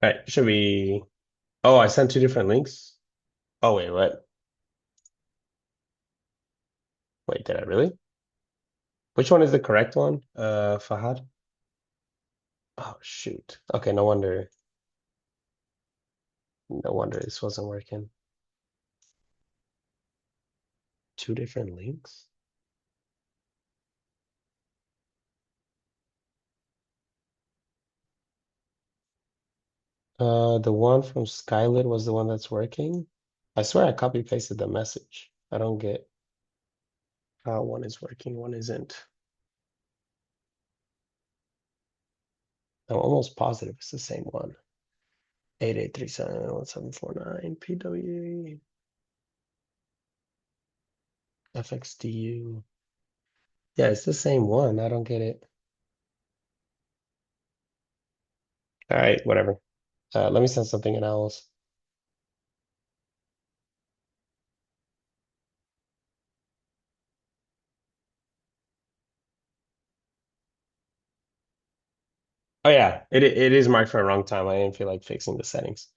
All right, should we? Oh, I sent two different links. Oh, wait, what? Wait, did I really? Which one is the correct one? Fahad? Oh, shoot. Okay, no wonder. No wonder this wasn't working. Two different links? The one from Skylit was the one that's working. I swear I copy pasted the message. I don't get how one is working, one isn't. I'm almost positive it's the same one. 88371749 PW FXDU. Yeah, it's the same one. I don't get it. All right, whatever. Let me send something in OWLS. Oh yeah, it is marked for a wrong time. I didn't feel like fixing the settings.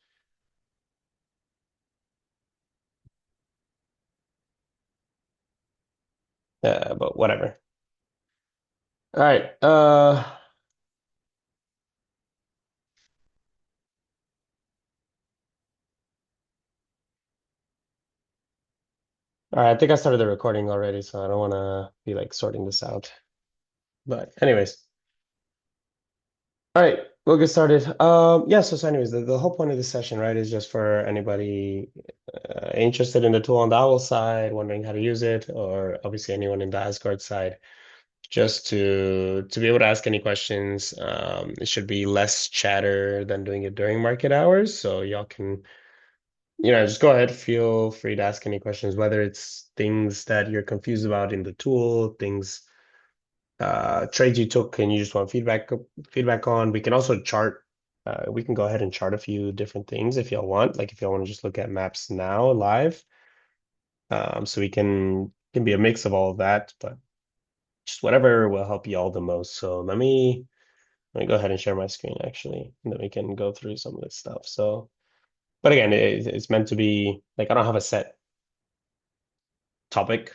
But whatever. All right. All right, I think I started the recording already, so I don't want to be like sorting this out. But anyways, all right, we'll get started. Yeah, so anyways, the whole point of this session, right, is just for anybody interested in the tool on the OWL side, wondering how to use it, or obviously anyone in the Asgard side, just to be able to ask any questions. It should be less chatter than doing it during market hours, so y'all can, just go ahead, feel free to ask any questions, whether it's things that you're confused about in the tool, things trades you took and you just want feedback on. We can also chart. We can go ahead and chart a few different things if y'all want. Like if y'all want to just look at maps now live. So we can be a mix of all of that, but just whatever will help you all the most. So let me go ahead and share my screen actually, and then we can go through some of this stuff. So, but again, it's meant to be like I don't have a set topic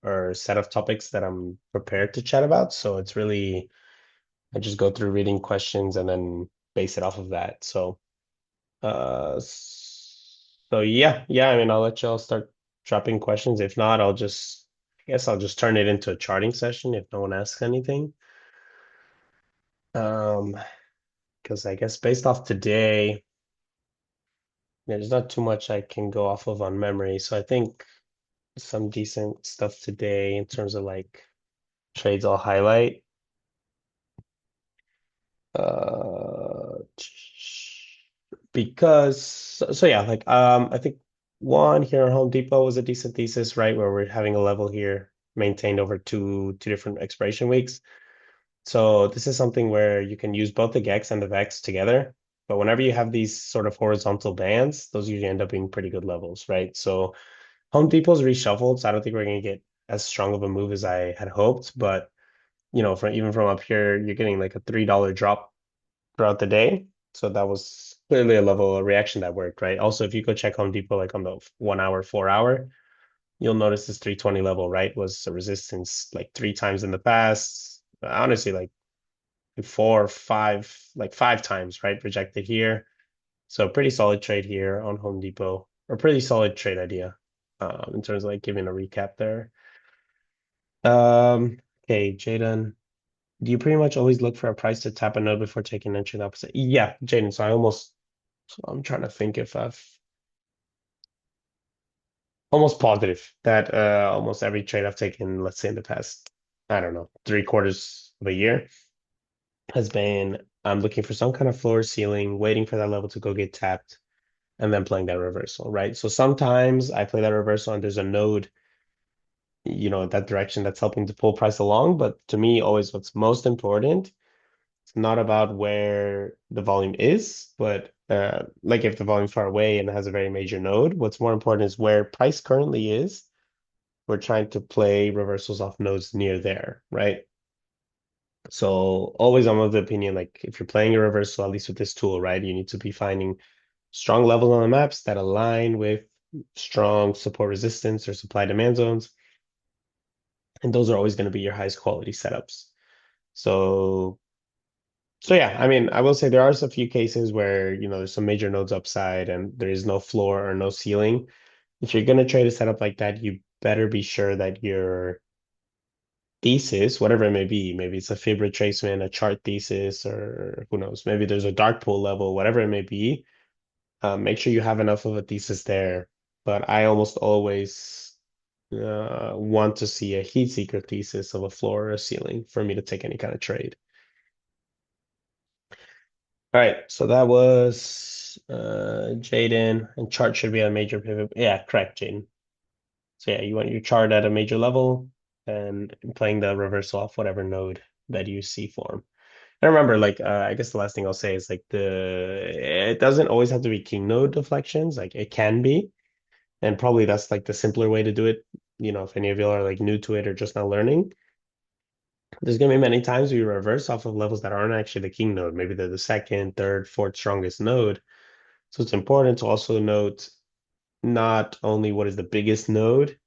or set of topics that I'm prepared to chat about. So it's really I just go through reading questions and then base it off of that. So yeah. I mean, I'll let y'all start dropping questions. If not, I guess I'll just turn it into a charting session if no one asks anything. Um, because I guess based off today, there's not too much I can go off of on memory. So I think some decent stuff today in terms of like trades I'll highlight. Uh, because so yeah, like I think one here at Home Depot was a decent thesis, right? Where we're having a level here maintained over two different expiration weeks. So this is something where you can use both the GEX and the VEX together. But whenever you have these sort of horizontal bands, those usually end up being pretty good levels, right? So Home Depot's reshuffled, so I don't think we're going to get as strong of a move as I had hoped. But from even from up here, you're getting like a $3 drop throughout the day. So that was clearly a level of reaction that worked, right? Also, if you go check Home Depot like on the 1 hour, 4 hour, you'll notice this 320 level, right, was a resistance like three times in the past. Honestly, like four, five, like five times, right? Rejected here. So pretty solid trade here on Home Depot, or pretty solid trade idea in terms of like giving a recap there. Okay, Jaden. Do you pretty much always look for a price to tap a node before taking entry in the opposite? Yeah, Jaden. So I'm trying to think if I've almost positive that almost every trade I've taken, let's say in the past, I don't know, 3/4 of a year has been I'm looking for some kind of floor ceiling, waiting for that level to go get tapped, and then playing that reversal, right? So sometimes I play that reversal and there's a node, that direction that's helping to pull price along. But to me, always what's most important, it's not about where the volume is, but like if the volume's far away and has a very major node, what's more important is where price currently is. We're trying to play reversals off nodes near there, right? So always I'm of the opinion, like if you're playing a reversal, at least with this tool, right, you need to be finding strong levels on the maps that align with strong support resistance or supply demand zones. And those are always going to be your highest quality setups. So so yeah, I mean, I will say there are a few cases where, there's some major nodes upside and there is no floor or no ceiling. If you're going to trade a setup like that, you better be sure that your thesis, whatever it may be, maybe it's a fib retracement, a chart thesis, or who knows, maybe there's a dark pool level, whatever it may be, make sure you have enough of a thesis there. But I almost always want to see a heat seeker thesis of a floor or a ceiling for me to take any kind of trade. All right, so that was Jaden, and chart should be a major pivot. Yeah, correct, Jaden. So yeah, you want your chart at a major level and playing the reversal off whatever node that you see form. And remember, like I guess the last thing I'll say is like it doesn't always have to be king node deflections. Like it can be, and probably that's like the simpler way to do it. If any of you are like new to it or just now learning, there's gonna be many times where you reverse off of levels that aren't actually the king node. Maybe they're the second, third, fourth strongest node. So it's important to also note not only what is the biggest node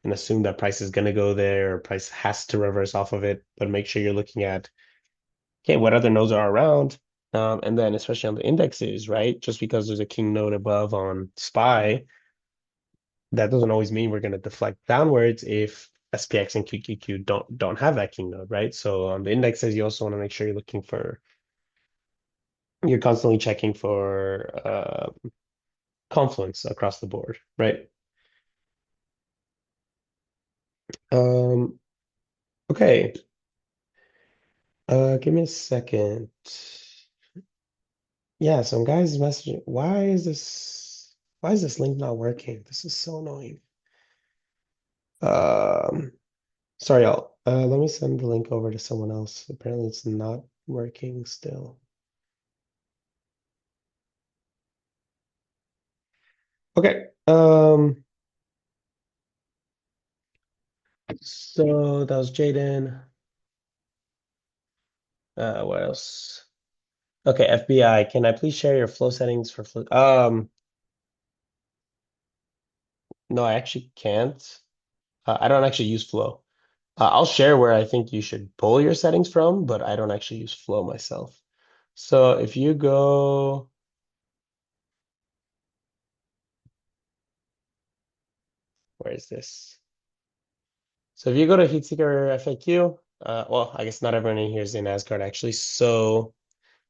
and assume that price is going to go there or price has to reverse off of it, but make sure you're looking at, okay, what other nodes are around? And then especially on the indexes, right? Just because there's a king node above on SPY, that doesn't always mean we're going to deflect downwards if SPX and QQQ don't have that king node, right? So on the indexes, you also want to make sure you're constantly checking for confluence across the board, right? Um, okay. Give me a second. Yeah, some guys messaging. Why is this link not working? This is so annoying. Um, sorry, y'all. Let me send the link over to someone else. Apparently it's not working still. Okay. So that was Jaden. What else? Okay, FBI, can I please share your flow settings for flow? No, I actually can't. I don't actually use flow. I'll share where I think you should pull your settings from, but I don't actually use Flow myself. So if you go, where is this? So if you go to Heatseeker FAQ, well, I guess not everyone in here is in Asgard actually, so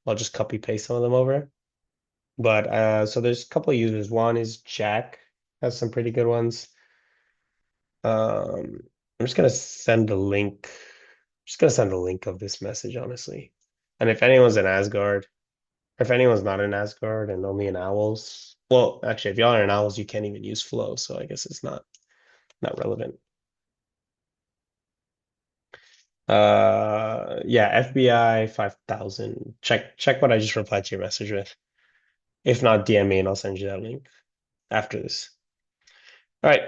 I'll just copy paste some of them over. But so there's a couple of users. One is Jack, has some pretty good ones. I'm just gonna send the link. I'm just gonna send the link of this message, honestly. And if anyone's in Asgard, if anyone's not in Asgard and only in Owls, well, actually, if y'all are in Owls, you can't even use Flow, so I guess it's not relevant. Yeah, FBI 5000. Check what I just replied to your message with. If not, DM me and I'll send you that link after this. All right.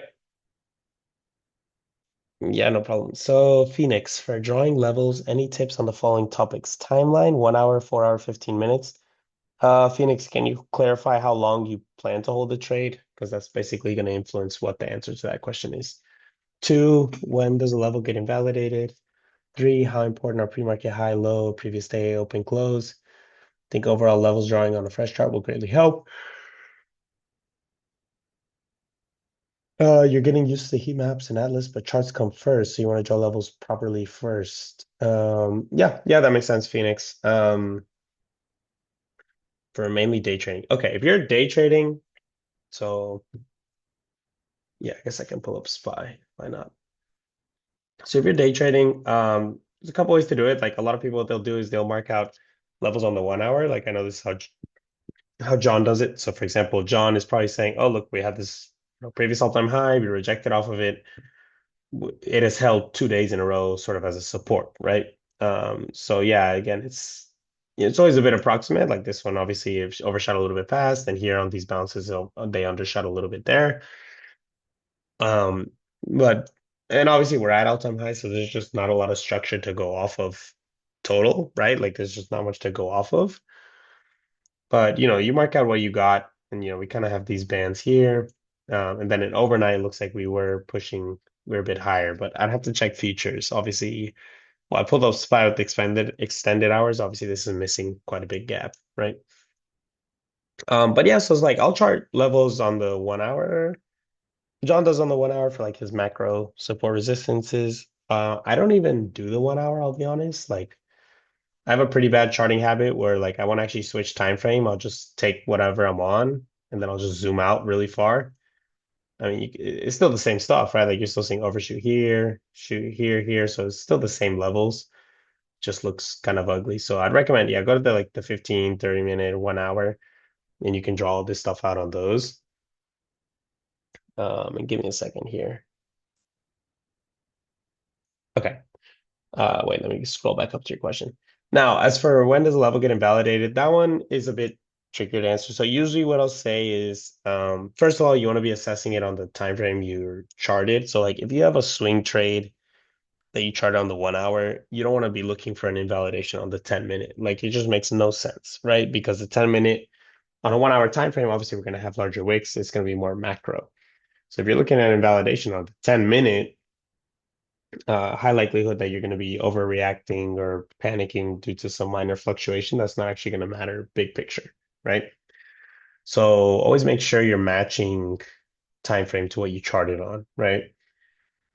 Yeah, no problem. So, Phoenix, for drawing levels, any tips on the following topics? Timeline, 1 hour, 4 hour, 15 minutes. Phoenix, can you clarify how long you plan to hold the trade? Because that's basically going to influence what the answer to that question is. Two, when does a level get invalidated? Three, how important are pre-market high, low, previous day, open, close? I think overall levels drawing on a fresh chart will greatly help. You're getting used to the heat maps and Atlas, but charts come first, so you want to draw levels properly first. Yeah, that makes sense, Phoenix. For mainly day trading. Okay, if you're day trading, so yeah, I guess I can pull up SPY. Why not? So if you're day trading, there's a couple ways to do it. Like a lot of people, what they'll do is they'll mark out levels on the 1 hour. Like I know this is how John does it. So for example, John is probably saying, "Oh, look, we had this previous all-time high. We rejected off of it. It has held 2 days in a row, sort of as a support, right?" So yeah, again, it's always a bit approximate. Like this one, obviously, if overshot a little bit past, and here on these bounces, they undershot a little bit there. Um, but and obviously we're at all-time high, so there's just not a lot of structure to go off of total, right? Like there's just not much to go off of. But you mark out what you got, and we kind of have these bands here. And then in overnight, it looks like we're a bit higher, but I'd have to check futures. Obviously, well, I pulled up SPY with the extended hours. Obviously, this is missing quite a big gap, right? But yeah, so it's like I'll chart levels on the 1 hour. John does on the 1 hour for like his macro support resistances. I don't even do the 1 hour, I'll be honest. Like I have a pretty bad charting habit where like I want to actually switch time frame. I'll just take whatever I'm on and then I'll just zoom out really far. I mean, it's still the same stuff, right? Like you're still seeing overshoot here, shoot here, here. So it's still the same levels. Just looks kind of ugly. So I'd recommend, yeah, go to the 15, 30 minute, 1 hour, and you can draw all this stuff out on those. And give me a second here. Okay. Wait, let me scroll back up to your question. Now, as for when does the level get invalidated, that one is a bit trickier to answer. So usually what I'll say is, first of all, you want to be assessing it on the time frame you're charted. So like if you have a swing trade that you chart on the 1 hour, you don't want to be looking for an invalidation on the 10 minute. Like it just makes no sense, right? Because the 10 minute on a 1 hour time frame, obviously we're going to have larger wicks. It's going to be more macro. So if you're looking at invalidation on the 10 minute, high likelihood that you're going to be overreacting or panicking due to some minor fluctuation that's not actually going to matter big picture, right? So always make sure you're matching time frame to what you charted on, right?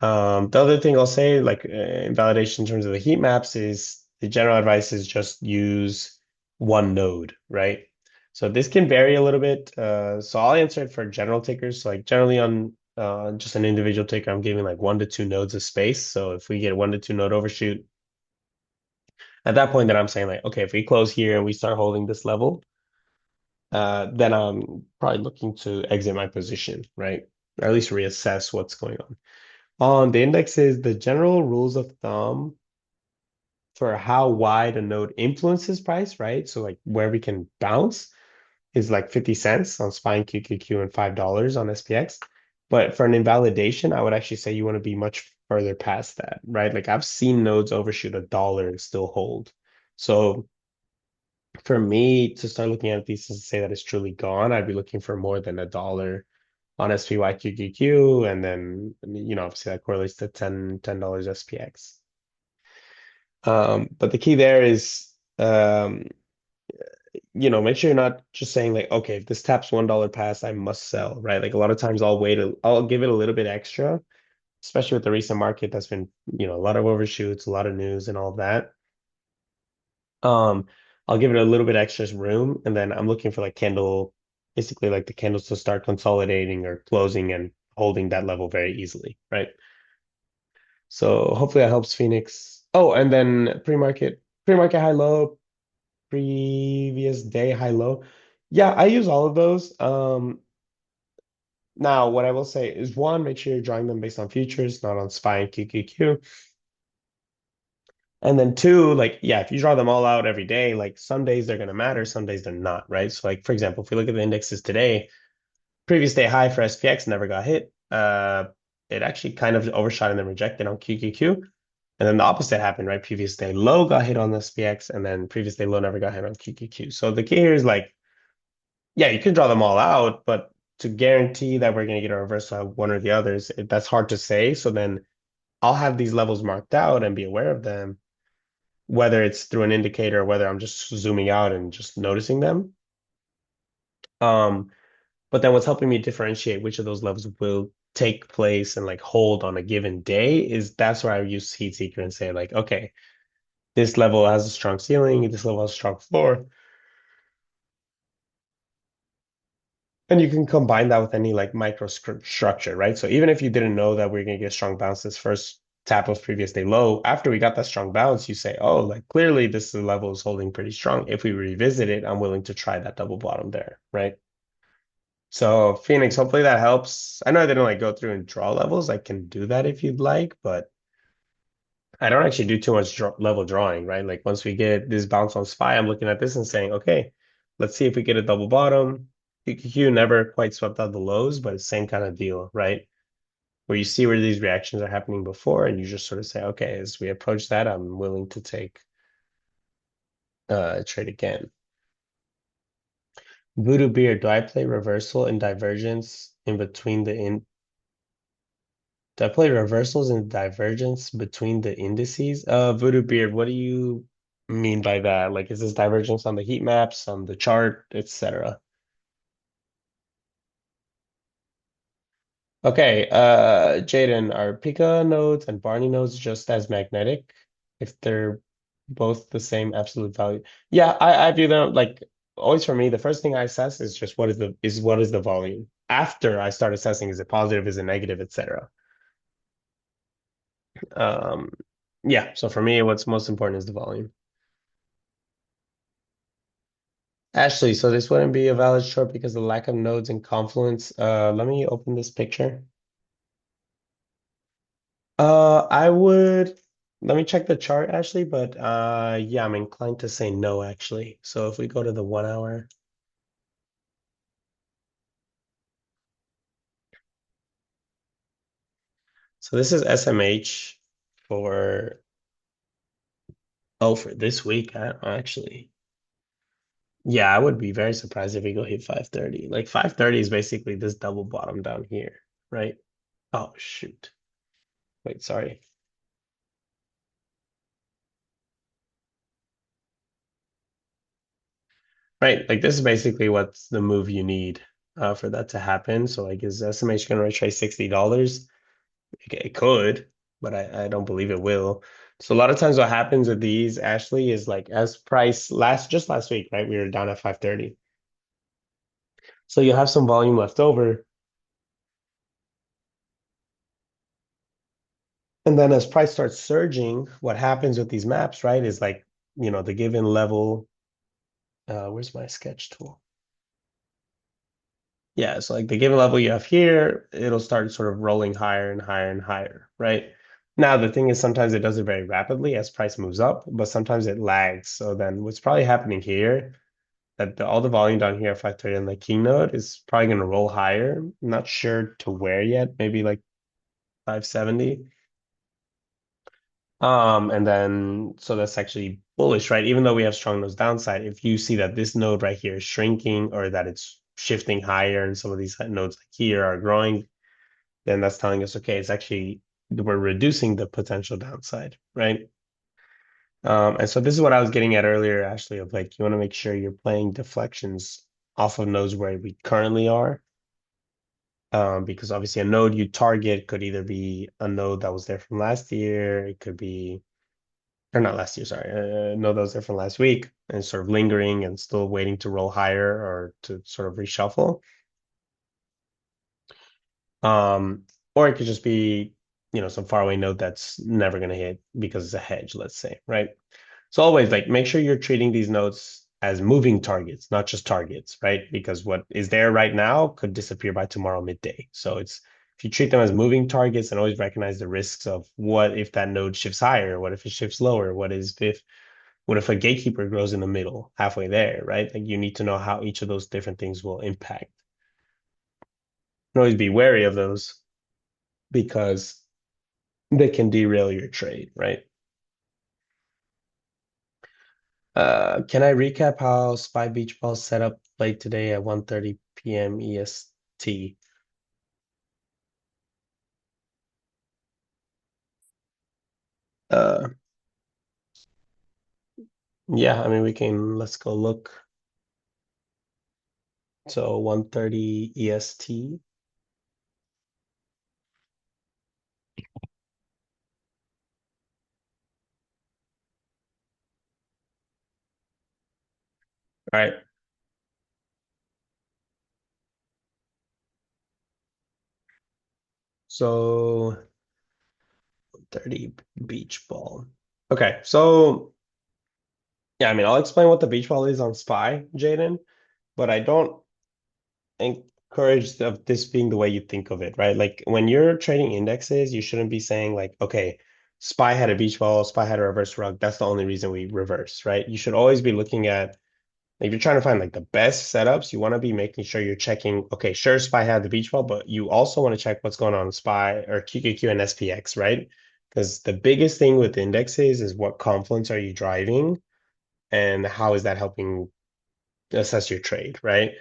The other thing I'll say, like invalidation in terms of the heat maps, is the general advice is just use one node, right? So this can vary a little bit. So I'll answer it for general takers. So like generally on just an individual taker, I'm giving like 1 to 2 nodes of space. So if we get 1 to 2 node overshoot, at that point, then I'm saying like, okay, if we close here and we start holding this level, then I'm probably looking to exit my position, right? Or at least reassess what's going on. On the indexes, the general rules of thumb for how wide a node influences price, right? So like where we can bounce is like 50 cents on SPY and QQQ and $5 on SPX. But for an invalidation, I would actually say you want to be much further past that, right? Like I've seen nodes overshoot $1 and still hold. So for me to start looking at these to say that it's truly gone, I'd be looking for more than $1 on SPY QQQ, and then obviously that correlates to $10 SPX. But the key there is make sure you're not just saying like, okay, if this taps $1 pass, I must sell, right? Like a lot of times I'll give it a little bit extra, especially with the recent market that's been, a lot of overshoots, a lot of news and all of that. Um, I'll give it a little bit extra room, and then I'm looking for basically like the candles to start consolidating or closing and holding that level very easily, right? So hopefully that helps Phoenix. Oh, and then pre-market high low, previous day high low. Yeah, I use all of those. Now what I will say is one, make sure you're drawing them based on futures, not on SPY and QQQ. And then two, like, yeah, if you draw them all out every day, like some days they're going to matter, some days they're not, right? So, like, for example, if we look at the indexes today, previous day high for SPX never got hit. It actually kind of overshot and then rejected on QQQ. And then the opposite happened, right? Previous day low got hit on the SPX, and then previous day low never got hit on QQQ. So the key here is like, yeah, you can draw them all out, but to guarantee that we're going to get a reversal of one or the others, that's hard to say. So then I'll have these levels marked out and be aware of them, whether it's through an indicator or whether I'm just zooming out and just noticing them. Um, but then what's helping me differentiate which of those levels will take place and like hold on a given day is that's where I use heat seeker and say like, okay, this level has a strong ceiling, this level has a strong floor. And you can combine that with any like structure, right? So even if you didn't know that we're going to get strong bounce this first tap of previous day low, after we got that strong bounce, you say, oh, like clearly this level is holding pretty strong. If we revisit it, I'm willing to try that double bottom there, right? So Phoenix, hopefully that helps. I know I didn't like go through and draw levels. I can do that if you'd like, but I don't actually do too much level drawing, right? Like once we get this bounce on SPY, I'm looking at this and saying, okay, let's see if we get a double bottom. QQQ never quite swept out the lows, but it's same kind of deal, right? Where you see where these reactions are happening before, and you just sort of say, okay, as we approach that, I'm willing to take trade again. Voodoo Beer, do I play reversal and divergence in between the in do I play reversals and divergence between the indices? Voodoo Beard, what do you mean by that? Like, is this divergence on the heat maps, on the chart, etc.? Okay, Jaden, are Pika nodes and Barney nodes just as magnetic if they're both the same absolute value? Yeah, I view them like always for me, the first thing I assess is just what is the volume. After I start assessing, is it positive, is it negative, etc. Um, yeah, so for me, what's most important is the volume. Ashley, so this wouldn't be a valid short because of the lack of nodes in Confluence. Let me open this picture. I would let me check the chart, Ashley, but yeah, I'm inclined to say no, actually. So if we go to the 1 hour, so this is SMH for for this week. Actually, yeah, I would be very surprised if we go hit 530. Like 530 is basically this double bottom down here, right? Oh shoot. Wait, sorry. Right, like this is basically what's the move you need for that to happen. So like is SMH going to retrace $60? It could, but I don't believe it will. So a lot of times what happens with these, Ashley, is like as price last week, right? We were down at 530. So you have some volume left over. And then as price starts surging, what happens with these maps, right, is like, the given level. Where's my sketch tool? Yeah, so like the given level you have here, it'll start sort of rolling higher and higher and higher, right? Now, the thing is sometimes it does it very rapidly as price moves up, but sometimes it lags. So then what's probably happening here, that all the volume down here at 530 on the keynote is probably going to roll higher. I'm not sure to where yet, maybe like 570. And then so that's actually bullish, right? Even though we have strong nose downside, if you see that this node right here is shrinking or that it's shifting higher and some of these nodes like here are growing, then that's telling us, okay, it's actually we're reducing the potential downside, right? And so this is what I was getting at earlier, Ashley, of like you want to make sure you're playing deflections off of nodes where we currently are. Because obviously a node you target could either be a node that was there from last year, it could be, or not last year, sorry, a node that was there from last week and sort of lingering and still waiting to roll higher or to sort of reshuffle. Or it could just be, some faraway node that's never going to hit because it's a hedge, let's say, right? So always like make sure you're treating these nodes as moving targets, not just targets, right? Because what is there right now could disappear by tomorrow midday. So it's if you treat them as moving targets and always recognize the risks of what if that node shifts higher, what if it shifts lower, what if a gatekeeper grows in the middle, halfway there, right? Like you need to know how each of those different things will impact. And always be wary of those because they can derail your trade, right? Can I recap how Spy Beach Ball set up played today at 1:30 p.m. EST? Uh, yeah, I mean let's go look. So 1:30 EST. All right. So 30 beach ball. Okay, so yeah, I mean I'll explain what the beach ball is on Spy, Jaden, but I don't encouraged of this being the way you think of it, right? Like when you're trading indexes, you shouldn't be saying like, okay, SPY had a beach ball, SPY had a reverse rug. That's the only reason we reverse, right? You should always be looking at like, if you're trying to find like the best setups, you want to be making sure you're checking, okay, sure, SPY had the beach ball, but you also want to check what's going on in SPY or QQQ and SPX, right? Because the biggest thing with indexes is what confluence are you driving? and how is that helping assess your trade, right?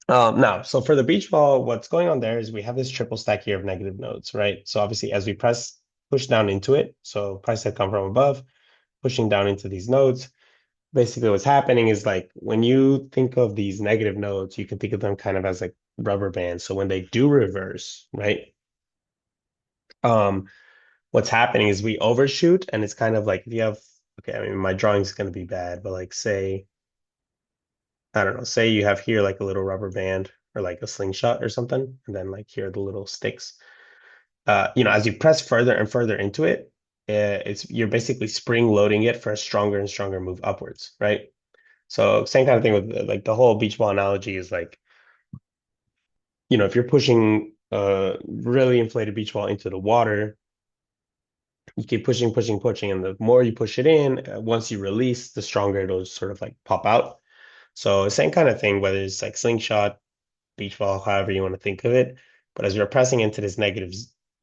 Now, so for the beach ball, what's going on there is we have this triple stack here of negative nodes, right? So obviously, as we push down into it, so price had come from above, pushing down into these nodes. Basically, what's happening is like when you think of these negative nodes, you can think of them kind of as like rubber bands. So when they do reverse, right? Um, what's happening is we overshoot, and it's kind of like if you have, okay, I mean, my drawing's going to be bad, but like say, I don't know, say you have here like a little rubber band or like a slingshot or something, and then like here are the little sticks. As you press further and further into it, it's you're basically spring loading it for a stronger and stronger move upwards, right? So same kind of thing with like the whole beach ball analogy is like, if you're pushing a really inflated beach ball into the water, you keep pushing, pushing, pushing, and the more you push it in, once you release, the stronger it'll sort of like pop out. So same kind of thing, whether it's like slingshot, beach ball, however you want to think of it. But as we're pressing into this negative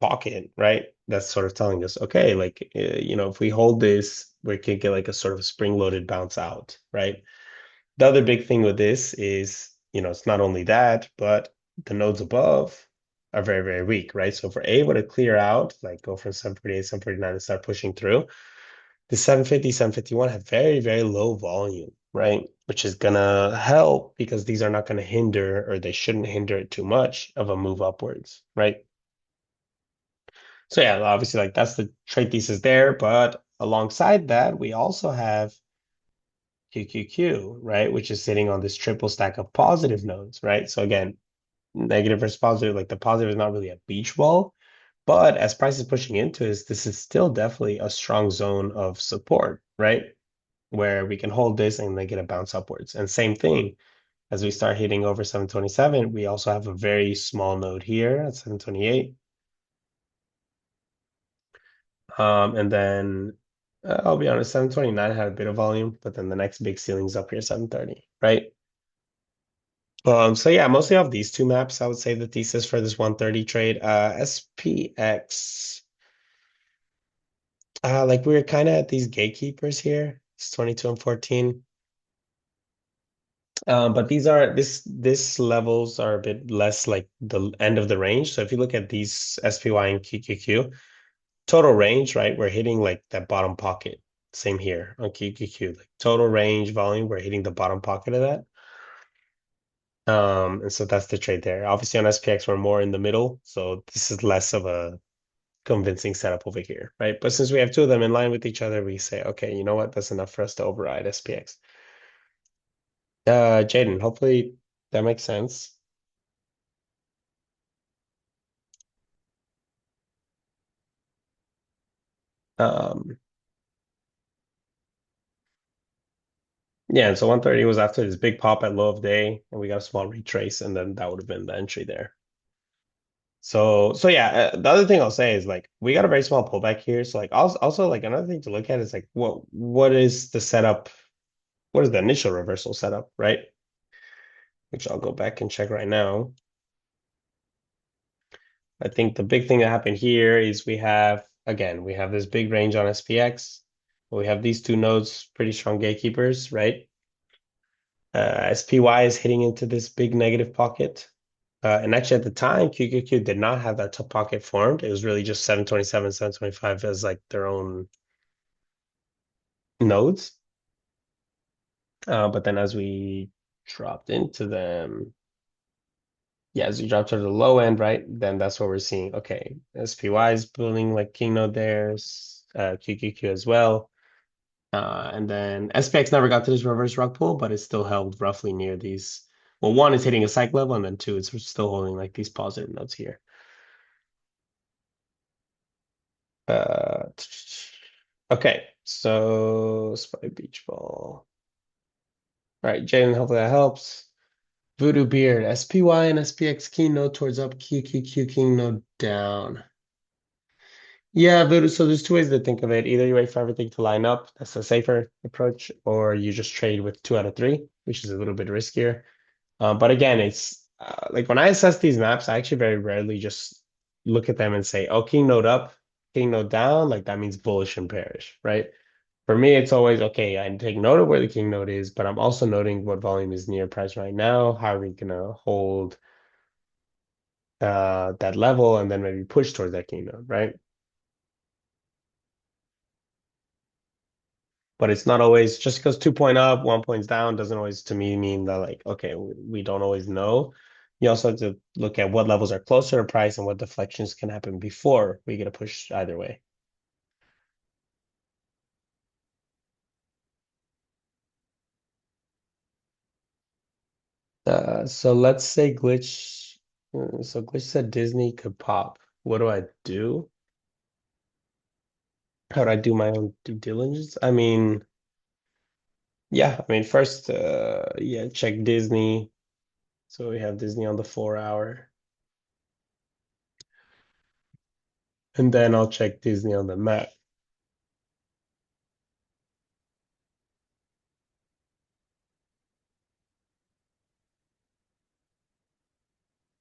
pocket, right, that's sort of telling us, okay, like, if we hold this, we could get like a sort of spring-loaded bounce out, right? The other big thing with this is, it's not only that, but the nodes above are very, very weak, right? So if we're able to clear out, like go from 748, 749 and start pushing through, the 750, 751 have very, very low volume, right? Which is gonna help because these are not gonna hinder, or they shouldn't hinder it too much of a move upwards, right? So yeah, obviously like that's the trade thesis there, but alongside that, we also have QQQ, right? Which is sitting on this triple stack of positive nodes, right? So again, negative versus positive, like the positive is not really a beach ball, but as price is pushing into this is still definitely a strong zone of support, right? Where we can hold this and then get a bounce upwards. And same thing, as we start hitting over 727, we also have a very small node here at 728. And then I'll be honest, 729 had a bit of volume, but then the next big ceiling's up here, 730, right? So yeah, mostly off these two maps, I would say the thesis for this 130 trade. SPX, like we're kind of at these gatekeepers here. It's 22 and 14. But this levels are a bit less like the end of the range. So if you look at these SPY and QQQ, total range, right? We're hitting like that bottom pocket. Same here on QQQ. Like total range volume, we're hitting the bottom pocket of that. And so that's the trade there. Obviously on SPX, we're more in the middle. So this is less of a convincing setup over here, right? But since we have two of them in line with each other, we say, okay, you know what? That's enough for us to override SPX. Jaden, hopefully that makes sense. Um, yeah, and so 130 was after this big pop at low of day, and we got a small retrace, and then that would have been the entry there. So yeah, the other thing I'll say is like we got a very small pullback here. So like also like another thing to look at is like what is the setup? What is the initial reversal setup, right? Which I'll go back and check right now. I think the big thing that happened here is we have this big range on SPX. We have these two nodes, pretty strong gatekeepers, right? SPY is hitting into this big negative pocket. And actually at the time, QQQ did not have that top pocket formed. It was really just 727, 725 as like their own nodes. But then as we dropped into them, yeah, as we drop to the low end, right, then that's what we're seeing. Okay, SPY is building like king node there, QQQ as well. And then SPX never got to this reverse rug pull, but it's still held roughly near these. Well, one is hitting a cycle level, and then two, it's still holding like these positive nodes here. Uh, okay, so Spy Beach Ball. All right, Jaden, hopefully that helps. Voodoo Beard, SPY and SPX king node towards up, QQQ king node down. Yeah, Voodoo. So there's two ways to think of it. Either you wait for everything to line up, that's a safer approach, or you just trade with 2 out of 3, which is a little bit riskier. But again, it's like when I assess these maps, I actually very rarely just look at them and say, oh, king node up, king node down, like that means bullish and bearish, right? For me, it's always okay. I take note of where the king node is, but I'm also noting what volume is near price right now. How are we gonna hold that level and then maybe push towards that king node, right? But it's not always just because 2 point up, 1 point's down doesn't always to me mean that like, okay, we don't always know. You also have to look at what levels are closer to price and what deflections can happen before we get a push either way. So let's say glitch. So glitch said Disney could pop. What do I do? How do I do my own due diligence? I mean, yeah, I mean, first, yeah, check Disney. So we have Disney on the 4 hour, and then I'll check Disney on the map.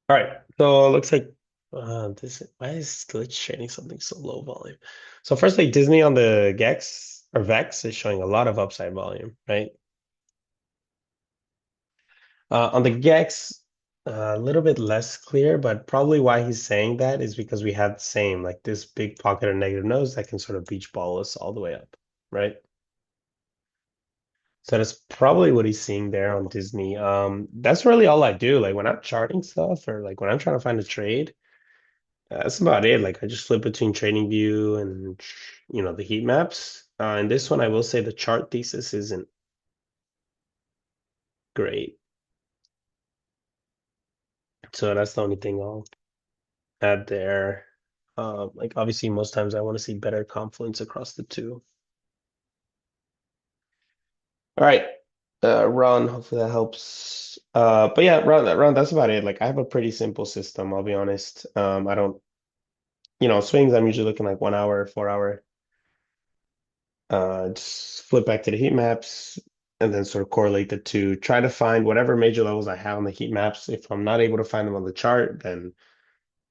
All right, so it looks like this. Why is Glitch trading something so low volume? So firstly, Disney on the Gex or Vex is showing a lot of upside volume, right? On the Gex, a little bit less clear, but probably why he's saying that is because we have the same, like this big pocket of negative nodes that can sort of beach ball us all the way up, right? So that's probably what he's seeing there on Disney. That's really all I do. Like when I'm charting stuff or like when I'm trying to find a trade, that's about it. Like I just flip between trading view and the heat maps. And this one I will say the chart thesis isn't great. So that's the only thing I'll add there. Like obviously most times I want to see better confluence across the two. All right. Ron, hopefully that helps. But yeah, Ron, that's about it. Like I have a pretty simple system, I'll be honest. I don't, swings, I'm usually looking like 1 hour, 4 hour. Just flip back to the heat maps and then sort of correlate the two. Try to find whatever major levels I have on the heat maps. If I'm not able to find them on the chart, then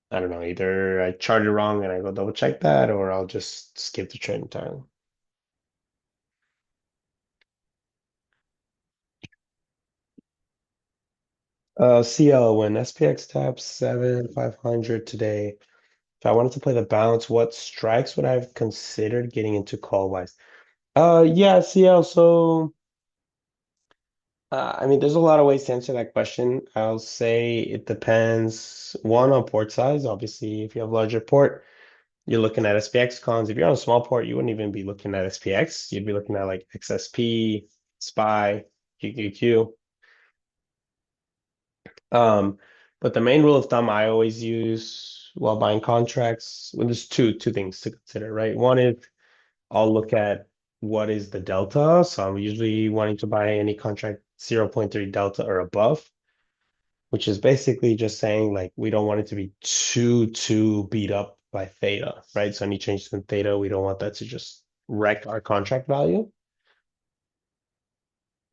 I don't know, either I charted wrong and I go double check that, or I'll just skip the trade entirely. CL, when SPX taps 7,500 today, if I wanted to play the balance, what strikes would I have considered getting into call wise? Yeah, CL. So, I mean, there's a lot of ways to answer that question. I'll say it depends, one, on port size. Obviously, if you have larger port, you're looking at SPX cons. If you're on a small port, you wouldn't even be looking at SPX. You'd be looking at like XSP, SPY, QQQ. Um, but the main rule of thumb I always use while buying contracts, well, there's two things to consider, right? One is I'll look at what is the delta. So I'm usually wanting to buy any contract 0.3 delta or above, which is basically just saying like we don't want it to be too beat up by theta, right? So any changes in theta, we don't want that to just wreck our contract value.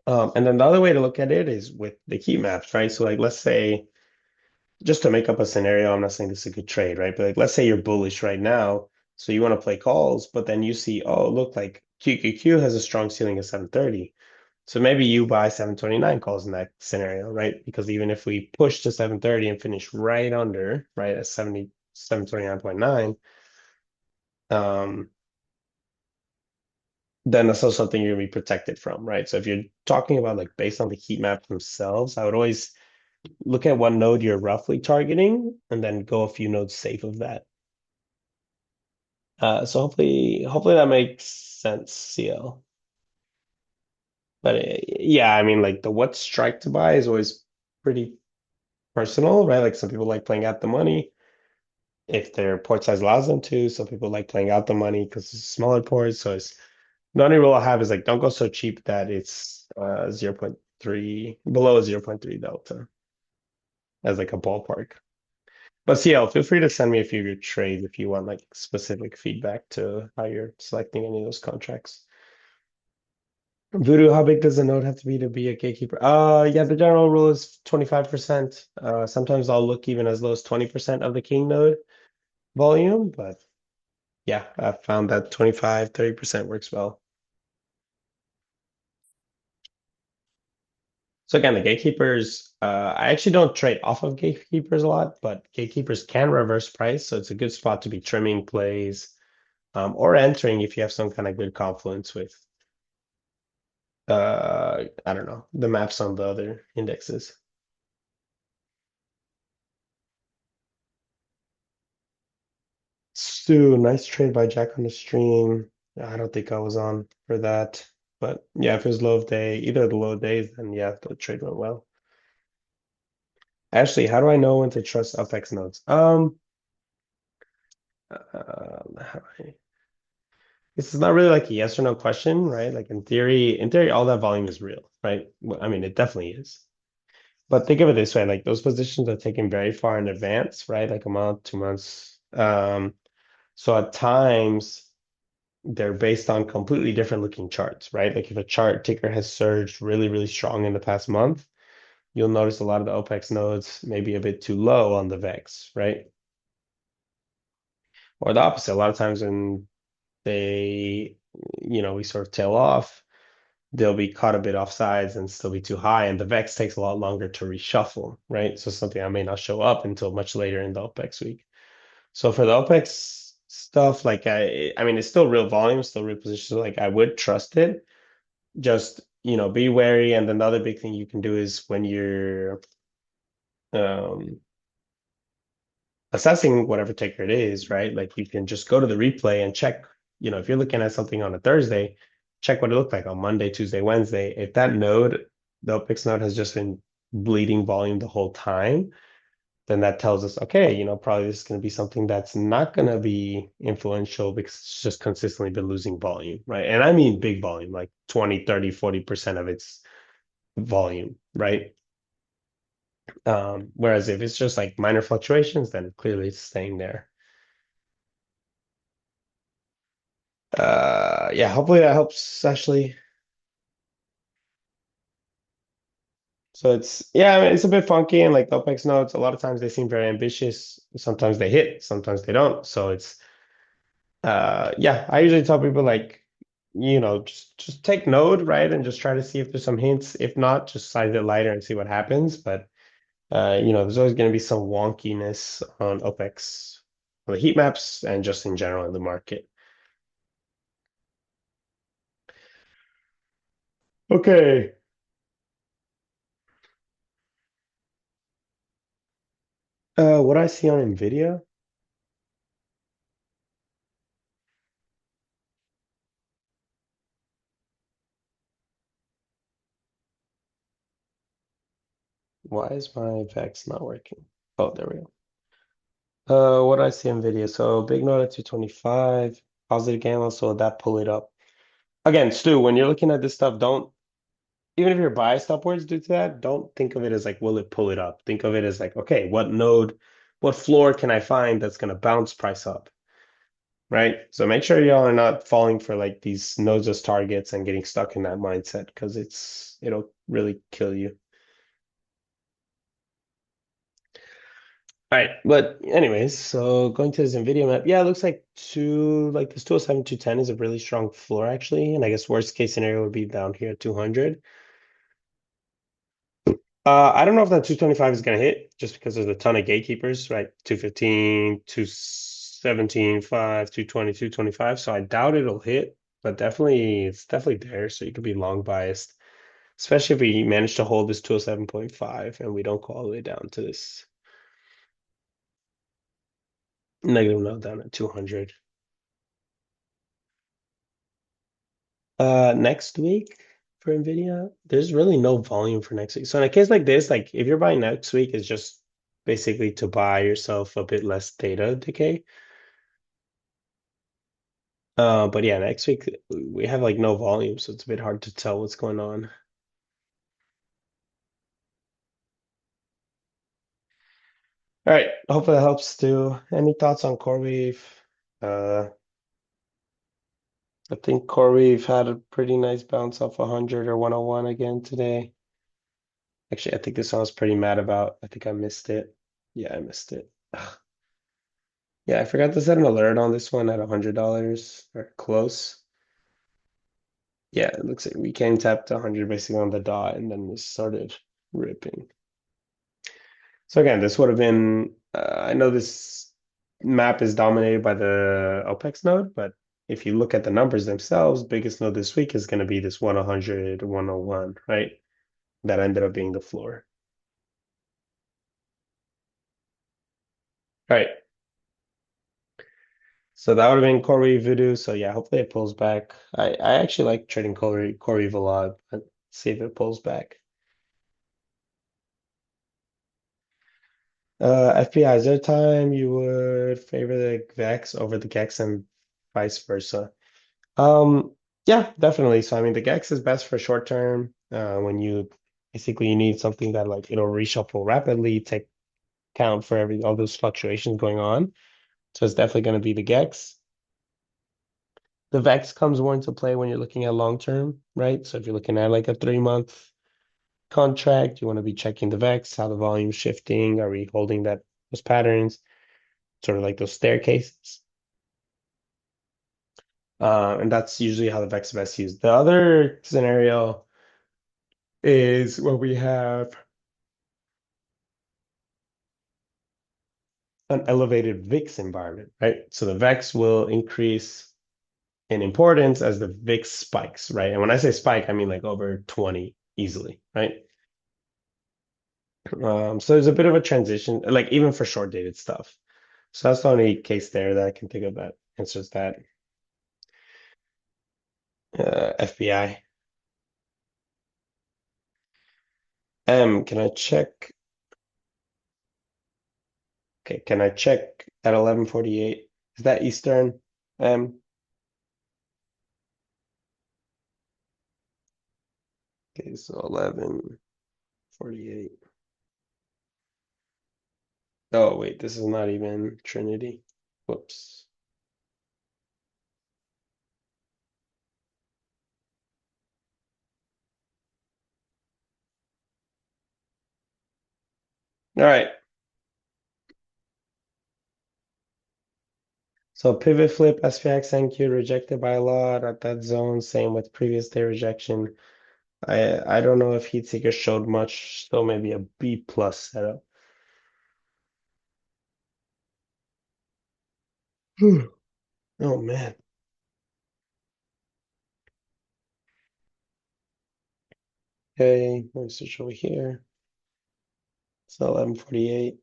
And then the other way to look at it is with the heat maps, right? So like let's say just to make up a scenario, I'm not saying this is a good trade, right? But like, let's say you're bullish right now, so you want to play calls, but then you see, oh, look, like QQQ has a strong ceiling of 730. So maybe you buy 729 calls in that scenario, right? Because even if we push to 730 and finish right under, right, at 729.9, um, then that's also something you're gonna be protected from, right? So if you're talking about like based on the heat maps themselves, I would always look at what node you're roughly targeting and then go a few nodes safe of that. So hopefully that makes sense, CL. But yeah, I mean, like the what strike to buy is always pretty personal, right? Like some people like playing out the money if their port size allows them to. Some people like playing out the money because it's smaller ports. So it's the only rule I have is like don't go so cheap that it's zero point 0.3 below 0.3 delta as like a ballpark. But CL, feel free to send me a few of your trades if you want like specific feedback to how you're selecting any of those contracts. Voodoo, how big does a node have to be a gatekeeper? Yeah, the general rule is 25%. Sometimes I'll look even as low as 20% of the king node volume, but yeah, I've found that 25, 30% works well. So again, the gatekeepers, I actually don't trade off of gatekeepers a lot, but gatekeepers can reverse price, so it's a good spot to be trimming plays or entering if you have some kind of good confluence with I don't know, the maps on the other indexes. Stu, nice trade by Jack on the stream. I don't think I was on for that. But yeah, if it was low of day, either of the low days, then yeah, the trade went well. Actually, how do I know when to trust FX nodes? How do I, this is not really like a yes or no question, right? Like in theory, all that volume is real, right? Well, I mean, it definitely is. But think of it this way, like those positions are taken very far in advance, right? Like a month, 2 months. So at times they're based on completely different looking charts, right? Like if a chart ticker has surged really, really strong in the past month, you'll notice a lot of the OPEX nodes may be a bit too low on the VEX, right? Or the opposite. A lot of times when they, we sort of tail off, they'll be caught a bit off sides and still be too high. And the VEX takes a lot longer to reshuffle, right? So something that may not show up until much later in the OPEX week. So for the OPEX stuff, like I mean, it's still real volume, still real positions. Like I would trust it. Just, be wary. And then the other big thing you can do is when you're um, assessing whatever ticker it is, right? Like you can just go to the replay and check, if you're looking at something on a Thursday, check what it looked like on Monday, Tuesday, Wednesday. If that node, the OPEX node has just been bleeding volume the whole time, then that tells us, okay, probably this is going to be something that's not going to be influential because it's just consistently been losing volume, right? And I mean big volume, like 20, 30, 40% of its volume, right? Whereas if it's just like minor fluctuations, then clearly it's staying there. Yeah, hopefully that helps, Ashley. So yeah, I mean, it's a bit funky and like the OPEX nodes, a lot of times they seem very ambitious. Sometimes they hit, sometimes they don't. So yeah, I usually tell people like, just take node, right? And just try to see if there's some hints. If not, just size it lighter and see what happens. But there's always going to be some wonkiness on OPEX, on the heat maps, and just in general in the market. Okay. What I see on NVIDIA, why is my Vex not working? Oh, there we go. What do I see on NVIDIA? So big note at 225, positive gamma, so that pull it up. Again, Stu, when you're looking at this stuff, don't even if you're biased upwards due to that, don't think of it as like, will it pull it up? Think of it as like, okay, what node, what floor can I find that's going to bounce price up, right? So make sure y'all are not falling for like these nodes as targets and getting stuck in that mindset because it'll really kill you. All right, but anyways, so going to this NVIDIA map, yeah, it looks like this 207, 210 is a really strong floor actually, and I guess worst case scenario would be down here at 200. I don't know if that 225 is going to hit just because there's a ton of gatekeepers, right? 215, 217, 5, 220, 225. So I doubt it'll hit, but it's definitely there. So you could be long biased, especially if we manage to hold this 207.5 and we don't go all the way down to this negative node down at 200. Next week for NVIDIA, there's really no volume for next week. So in a case like this, like if you're buying next week, it's just basically to buy yourself a bit less data decay. But yeah, next week we have like no volume, so it's a bit hard to tell what's going on. All right, hopefully that helps too. Any thoughts on CoreWeave? Uh, I think CoreWeave had a pretty nice bounce off 100 or 101 again today. Actually, I think this one I was pretty mad about. I think I missed it. Yeah, I missed it. Ugh. Yeah, I forgot to set an alert on this one at $100 or close. Yeah, it looks like we came tapped 100 basically on the dot and then we started ripping. So again, this would have been, I know this map is dominated by the OPEX node, but if you look at the numbers themselves, biggest node this week is going to be this 100, 101, right? That ended up being the floor. All right. So that would have been Core Voodoo. So yeah, hopefully it pulls back. I actually like trading Core a lot, but see if it pulls back. FBI, is there a time you would favor the VEX over the GEX and vice versa? Um, yeah, definitely. So I mean the GEX is best for short term, when you basically you need something that like it'll reshuffle rapidly, take count for all those fluctuations going on. So it's definitely going to be the GEX. The VEX comes more into play when you're looking at long term, right? So if you're looking at like a 3 month contract, you want to be checking the VEX, how the volume's shifting, are we holding those patterns, sort of like those staircases. And that's usually how the VEX is best used. The other scenario is where we have an elevated VIX environment, right? So the VEX will increase in importance as the VIX spikes, right? And when I say spike, I mean like over 20 easily, right? So there's a bit of a transition, like even for short dated stuff. So that's the only case there that I can think of that answers that. FBI. Can I check? Okay, can I check at 11:48? Is that Eastern? Okay, so 11:48. Oh, wait, this is not even Trinity. Whoops. All right. So pivot flip, SPX NQ rejected by a lot at that zone. Same with previous day rejection. I don't know if heat seeker showed much, so maybe a B plus setup. Oh man. Okay, let me switch over here. So 11:48.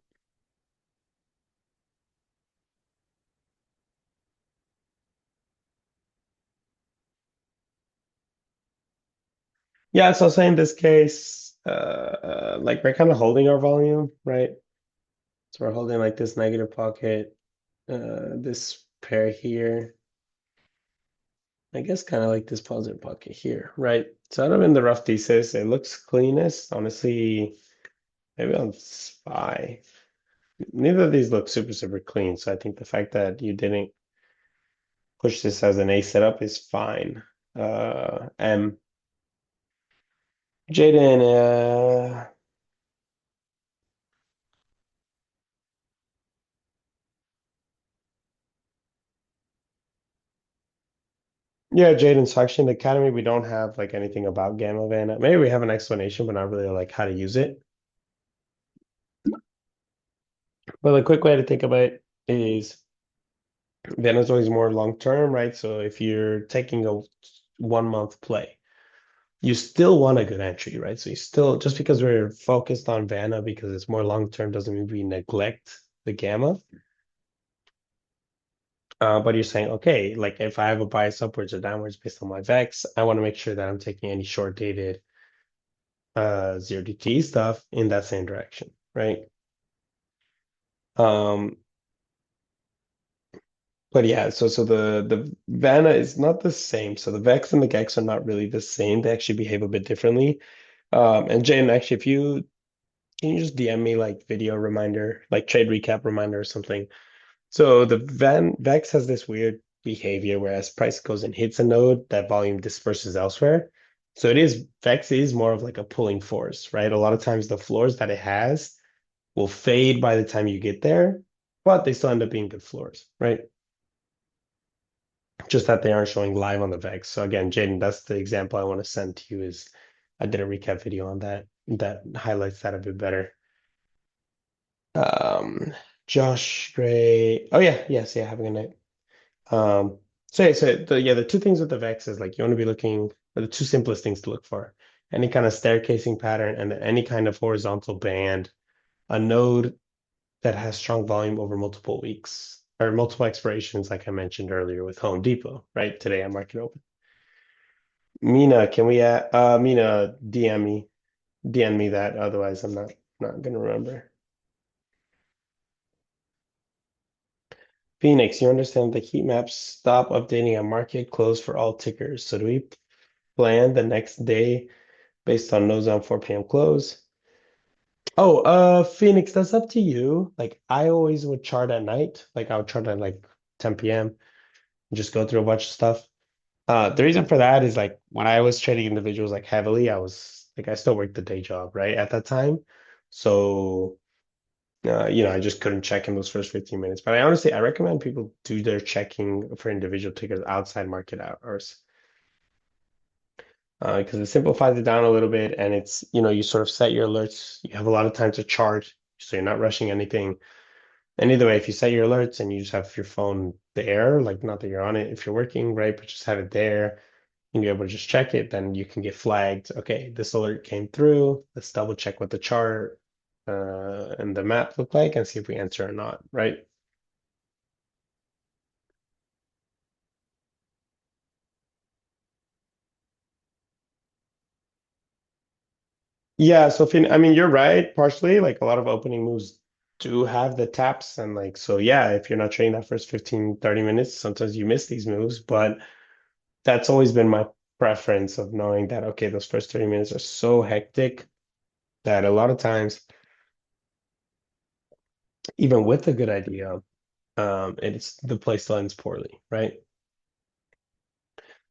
Yeah, so say in this case, like we're kind of holding our volume, right? So we're holding like this negative pocket, this pair here. I guess kind of like this positive pocket here, right? So out of in the rough thesis, it looks cleanest. Honestly, maybe on SPY. Neither of these look super, super clean. So I think the fact that you didn't push this as an A setup is fine. And Jaden, yeah, Jaden, so actually in the academy, we don't have like anything about Gamma Van. Maybe we have an explanation, but not really like how to use it. But a quick way to think about it is Van is always more long term, right? So if you're taking a 1 month play, you still want a good entry, right? So you still, just because we're focused on Vanna because it's more long term doesn't mean we neglect the gamma. But you're saying, okay, like if I have a bias upwards or downwards based on my VEX, I want to make sure that I'm taking any short dated 0DT stuff in that same direction, right? Um, but yeah, so the Vanna is not the same. So the VEX and the GEX are not really the same. They actually behave a bit differently. And Jane, actually, if you can you just DM me like video reminder, like trade recap reminder or something. So the Van Vex has this weird behavior where as price goes and hits a node, that volume disperses elsewhere. So it is Vex is more of like a pulling force, right? A lot of times the floors that it has will fade by the time you get there, but they still end up being good floors, right? just that they aren't showing live on the VEX. So again, Jaden, that's the example I want to send to you is I did a recap video on that that highlights that a bit better. Um, Josh Gray. Oh yeah, yes, yeah, have a good night. So the two things with the VEX is like you want to be looking for the two simplest things to look for. Any kind of staircasing pattern and any kind of horizontal band, a node that has strong volume over multiple weeks or multiple expirations, like I mentioned earlier with Home Depot, right? Today on market open. Mina, can we Mina DM me that, otherwise I'm not gonna remember. Phoenix, you understand the heat maps stop updating at market close for all tickers. So do we plan the next day based on nodes on 4 p.m. close? Oh, Phoenix, that's up to you. Like I always would chart at night. Like I would chart at like 10 p.m. just go through a bunch of stuff. The reason for that is like when I was trading individuals like heavily, I was like I still worked the day job, right, at that time. So I just couldn't check in those first 15 minutes. But I recommend people do their checking for individual tickers outside market hours because it simplifies it down a little bit and you sort of set your alerts. You have a lot of time to chart, so you're not rushing anything. And either way, if you set your alerts and you just have your phone there, like not that you're on it if you're working, right, but just have it there and you're able to just check it, then you can get flagged. Okay, this alert came through. Let's double check what the chart and the map look like and see if we answer or not, right? Yeah, so I mean, you're right, partially. Like a lot of opening moves do have the taps, and like, so yeah, if you're not trading that first 15, 30 minutes, sometimes you miss these moves, but that's always been my preference of knowing that, okay, those first 30 minutes are so hectic that a lot of times, even with a good idea, it's the play still ends poorly, right?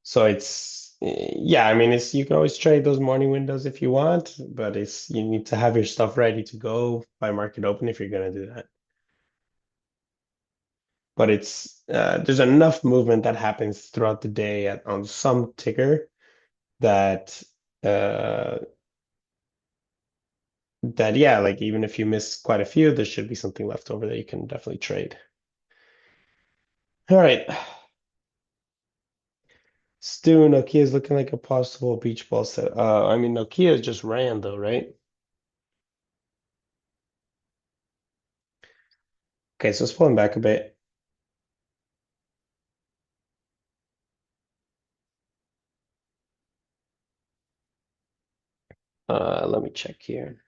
So yeah, I mean, you can always trade those morning windows if you want, but you need to have your stuff ready to go by market open if you're going to do that. But there's enough movement that happens throughout the day on some ticker that uh, yeah, like even if you miss quite a few, there should be something left over that you can definitely trade. All right. Stu, Nokia is looking like a possible beach ball set. I mean, Nokia just ran though, right? Okay, so it's pulling back a bit. Let me check here.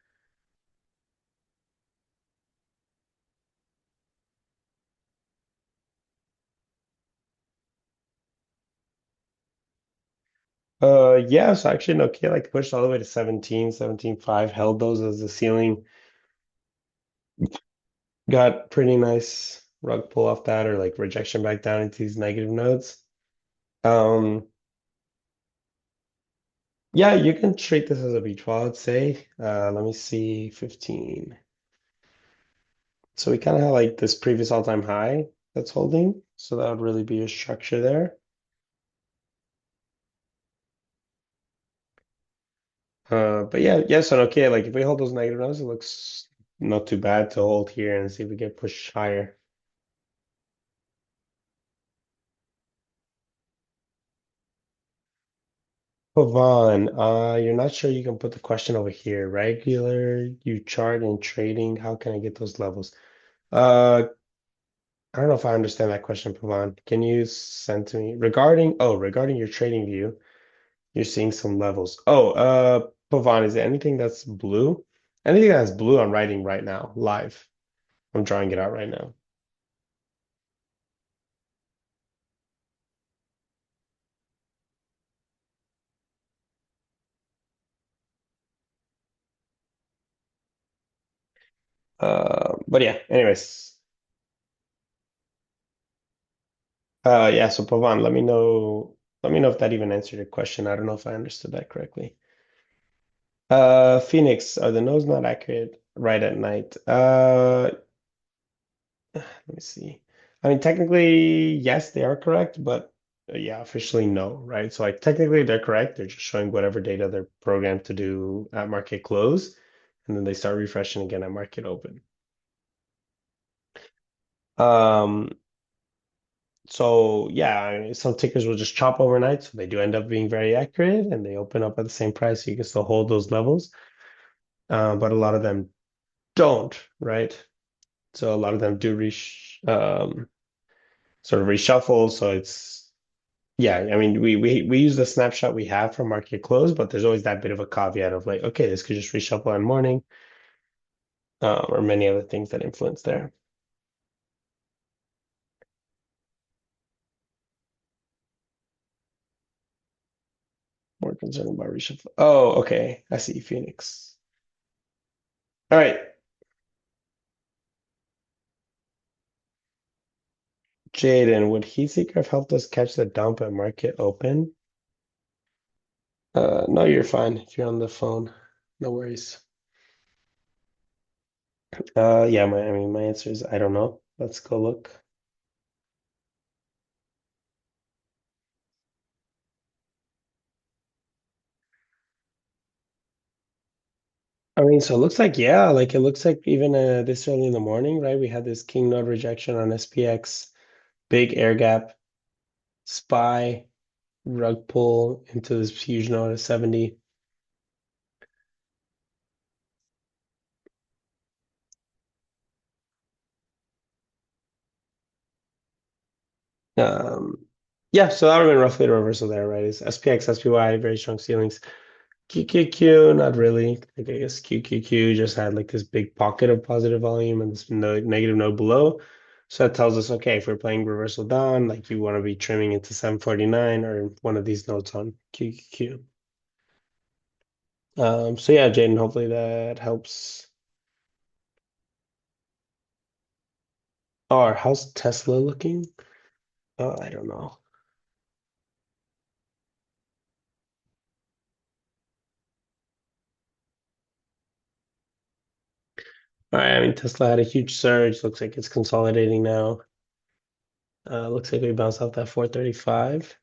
Yeah, so actually Nokia like pushed all the way to 17, 17.5, held those as the ceiling. Got pretty nice rug pull off that or like rejection back down into these negative nodes. Um, yeah, you can treat this as a beach ball, I'd say. Let me see, 15. So we kind of have like this previous all-time high that's holding. So that would really be a structure there. But yeah, yes and okay. Like if we hold those negative nodes, it looks not too bad to hold here and see if we get pushed higher. Vaughn, you're not sure you can put the question over here. Regular, you chart and trading. How can I get those levels? Uh, I don't know if I understand that question, Pavan. Can you send to me regarding your trading view, you're seeing some levels. Pavan, is there anything that's blue? Anything that's blue, I'm writing right now, live. I'm drawing it out right now. But yeah, anyways. Yeah, so Pavan, let me know if that even answered your question. I don't know if I understood that correctly. Phoenix, are the nodes not accurate right at night? Let me see. I mean, technically, yes, they are correct, but yeah, officially no, right? So like technically they're correct. They're just showing whatever data they're programmed to do at market close, and then they start refreshing again at market open. Um, so yeah, I mean, some tickers will just chop overnight, so they do end up being very accurate, and they open up at the same price, so you can still hold those levels. But a lot of them don't, right? So a lot of them do sort of reshuffle. So it's yeah, I mean we use the snapshot we have from market close, but there's always that bit of a caveat of like, okay, this could just reshuffle on morning, or many other things that influence there. More concerned about reshuffle. Oh, okay. I see Phoenix. All right. Jaden, would Heatseeker have helped us catch the dump at market open? No, you're fine if you're on the phone. No worries. Yeah, I mean, my answer is I don't know. Let's go look. I mean, so it looks like, yeah, like it looks like even this early in the morning, right? We had this king node rejection on SPX, big air gap, SPY, rug pull into this huge node at 70. Um, yeah, so that would have been roughly the reversal there, right? Is SPX, SPY, very strong ceilings. QQQ, not really. Like, I guess QQQ just had like this big pocket of positive volume and this no negative node below. So that tells us, okay, if we're playing reversal down, like you want to be trimming into 749 or one of these nodes on QQQ. So yeah, Jaden, hopefully that helps. Or how's Tesla looking? Oh, I don't know. All right, I mean Tesla had a huge surge. Looks like it's consolidating now. Looks like we bounced off that 435.